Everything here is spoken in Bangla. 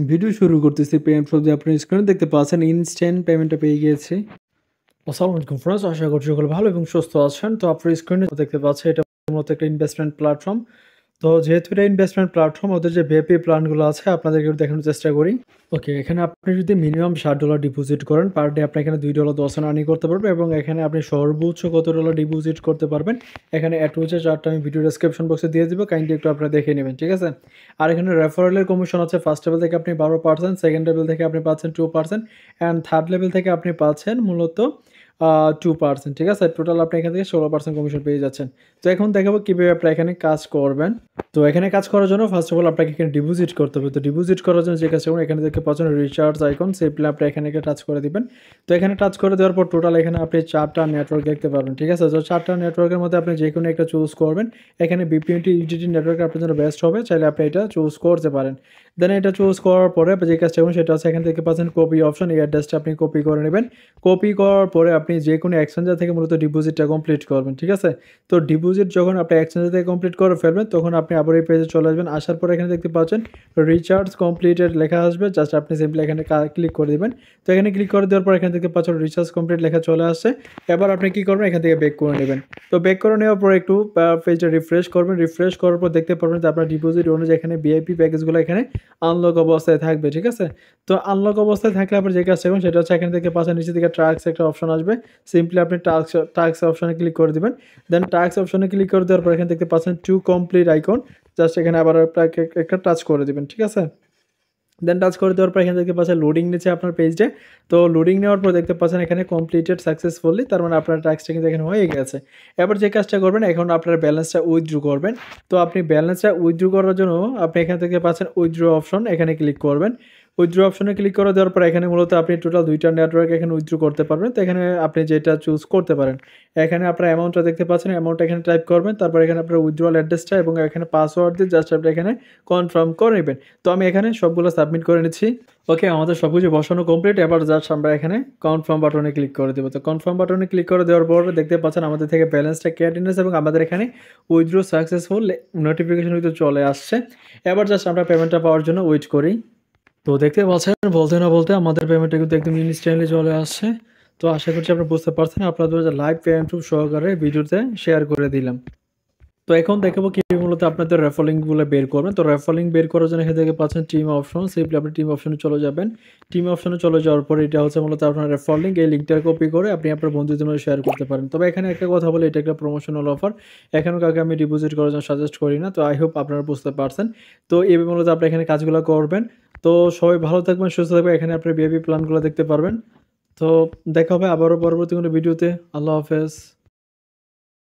ভিডিও শুরু করতেছি পেমেন্ট ফ্লো দিয়ে আপনি স্ক্রিনে দেখতে পাচ্ছেন ইনস্ট্যান্ট পেমেন্টটা পেয়ে গিয়েছি। আসসালামু আলাইকুম ফ্রেন্ডস, আশা করছি সকলে ভালো এবং সুস্থ আছেন। তো আপনার স্ক্রিনে দেখতে পাচ্ছেন এটা মূলত একটা ইনভেস্টমেন্ট প্ল্যাটফর্ম। তো যেহেতু এটা ইনভেস্টমেন্ট প্ল্যাটফর্ম, ওদের যে ভিআইপি প্ল্যানগুলো আছে আপনাদেরকে একটু দেখানোর চেষ্টা করি। ওকে, এখানে আপনি যদি মিনিমাম $60 ডিপোজিট করেন পার ডে আপনি এখানে $2.10 আর্নিং করতে পারবেন এবং এখানে আপনি সর্বোচ্চ কত ডলার ডিপোজিট করতে পারবেন এখানে অ্যাটুজে চার্টটা আমি ভিডিও ডেসক্রিপশন বক্সে দিয়ে দিব, কাইন্ডলি একটু আপনারা দেখে নেবেন, ঠিক আছে। আর এখানে রেফারেলের কমিশন আছে। ফার্স্ট লেভেল থেকে আপনি 12%, সেকেন্ড লেভেল থেকে আপনি পাচ্ছেন 2% অ্যান্ড থার্ড লেভেল থেকে আপনি পাচ্ছেন মূলত 2%, ঠিক আছে। টোটাল আপনি এখান থেকে 16% কমিশন পেয়ে যাচ্ছেন। তো এখন দেখাবো কীভাবে আপনি এখানে কাজ করবেন। তো এখানে কাজ করার জন্য ফার্স্ট অফ অল আপনাকে এখানে ডিপোজিট করতে হবে। তো ডিপোজিট করার জন্য যে কাজ করবেন, এখানে দেখতে পাচ্ছেন রিচার্জ আইকন, সিম্পলি আপনি এখানে টাচ করে দিবেন। তো এখানে টাচ করে দেওয়ার পর টোটাল এখানে আপনি 4টা নেটওয়ার্ক দেখতে পারবেন, ঠিক আছে। তো 4টা নেটওয়ার্কের মধ্যে আপনি যে কোনো একটা চুজ করবেন। এখানে বিপিএনটি ইউটিটি নেটওয়ার্ক আপনার জন্য বেস্ট হবে, চাইলে আপনি এটা চুজ করতে পারেন। দেন এটা চুজ করার পরে যে কাজটা করবেন সেটা হচ্ছে এখান থেকে পাচ্ছেন কপি অপশন, এই অ্যাড্রেসটা আপনি কপি করে নেবেন। কপি করার পরে আপনি যে কোনো এক্সচেঞ্জার থেকে মূলত ডিপোজিটটা কমপ্লিট করবেন, ঠিক আছে। তো ডিপোজিট যখন আপনি এক্সচেঞ্জার থেকে কমপ্লিট করে ফেলবেন তখন আপনি আবার এই পেজে চলে আসবেন। আসার পরে এখানে দেখতে পাচ্ছেন রিচার্জ কমপ্লিটেড লেখা আসবে, জাস্ট আপনি সিম্পলি এখানে ক্লিক করে দিবেন। তো এখানে ক্লিক করে দেওয়ার পর এখানে দেখতে পাচ্ছেন রিচার্জ কমপ্লিট লেখা চলে আসছে। এবার আপনি কী করবেন, এখান থেকে ব্যাক করে নেবেন। তো ব্যাক করে নেওয়ার পর একটু পেজটা রিফ্রেশ করবেন। রিফ্রেশ করার পর দেখতে পারবেন যে আপনার ডিপোজিট অনুযায়ী এখানে ভিআইপি প্যাকেজগুলো এখানে আনলক অবস্থায় থাকবে, ঠিক আছে। তো আনলক অবস্থায় থাকলে আপনার যে কাজটা করবেন সেটা হচ্ছে এখান থেকে পাচ্ছেন নিচে দিকে টাস্ক একটা অপশন আসবে, সিম্পলি আপনি টাস্ক অপশনে ক্লিক করে দিবেন। দেন টাস্ক অপশনে ক্লিক করে দেওয়ার পর এখানে দেখতে পাচ্ছেন টু কমপ্লিট আইকন, জাস্ট এখানে আবার আপনাকে একটা টাচ করে দিবেন, ঠিক আছে। দেন টাচ করে দেওয়ার পর এখানে দেখতে পাচ্ছেন লোডিং নিচ্ছে আপনার পেজে। তো লোডিং নেওয়ার পর দেখতে পাচ্ছেন এখানে কমপ্লিটেড সাকসেসফুলি, তার মানে আপনার টাস্কটা কিন্তু এখানে হয়ে গেছে। এবার যে কাজটা করবেন, এখন আপনার ব্যালেন্সটা উইথড্র করবেন। তো আপনি ব্যালেন্সটা উইথড্র করার জন্য আপনি এখান থেকে পাচ্ছেন উইথড্র অপশন, এখানে ক্লিক করবেন। উইথড্র অপশনে ক্লিক করে দেওয়ার পর এখানে মূলত আপনি টোটাল 2টা নেটওয়ার্ক এখানে উইথড্র করতে পারবেন। তো এখানে আপনি যেটা চুজ করতে পারেন। এখানে আপনার অ্যামাউন্টটা দেখতে পাচ্ছেন, অ্যামাউন্টটা এখানে টাইপ করবেন। তারপর এখানে আপনার উইথড্রয়াল অ্যাড্রেসটা এবং এখানে পাসওয়ার্ড দিয়ে জাস্ট আপনি এখানে কনফার্ম করে নেবেন। তো আমি এখানে সবগুলো সাবমিট করে নিচ্ছি। ওকে, আমাদের সব কিছু বসানো কমপ্লিট। এবার জাস্ট আমরা এখানে কনফার্ম বাটনে ক্লিক করে দেবো। তো কনফার্ম বাটনে ক্লিক করে দেওয়ার পর দেখতে পাচ্ছেন আমাদের থেকে ব্যালেন্সটা কেটে নিয়েছে এবং আমাদের এখানে উইথড্র সাকসেসফুল নোটিফিকেশন কিন্তু চলে আসছে। এবার জাস্ট আমরা পেমেন্টটা পাওয়ার জন্য ওয়েট করি। তো দেখতে পাচ্ছেন বলতে না বলতে আমাদের পেমেন্টটা কিন্তু একদম ইনস্ট্যান্টলি চলে আসছে। তো আশা করছি আপনারা বুঝতে পারছেন, আপনাদের লাইভ পেমেন্ট প্রুফ সহকারে ভিডিওতে শেয়ার করে দিলাম। তো এখন দেখাবো কি মূলত আপনাদের রেফারেলিংগুলো বের করবেন। তো রেফারেলিং বের করার জন্য এখান থেকে পাচ্ছেন টিম অপশন, সিম্পলি আপনি টিম অপশনে চলে যাবেন। টিম অপশনে চলে যাওয়ার পরে এটা হচ্ছে মূলত আপনার রেফারেলিং, এই লিঙ্কটা কপি করে আপনি আপনার বন্ধুদের মধ্যে শেয়ার করতে পারেন। তবে এখানে একটা কথা বলে, এটা একটা প্রমোশনাল অফার, এখানে কাউকে আমি ডিপোজিট করার জন্য সাজেস্ট করি না। তো আই হোপ আপনারা বুঝতে পারছেন। তো এইভাবে মূলত আপনি এখানে কাজগুলো করবেন। তো সবাই ভালো থাকবেন, সুস্থ থাকবেন। এখানে আপনি ভিআইপি প্ল্যানগুলো দেখতে পারবেন। তো দেখা হবে আবারও পরবর্তী কোনো ভিডিওতে। আল্লাহ হাফেজ।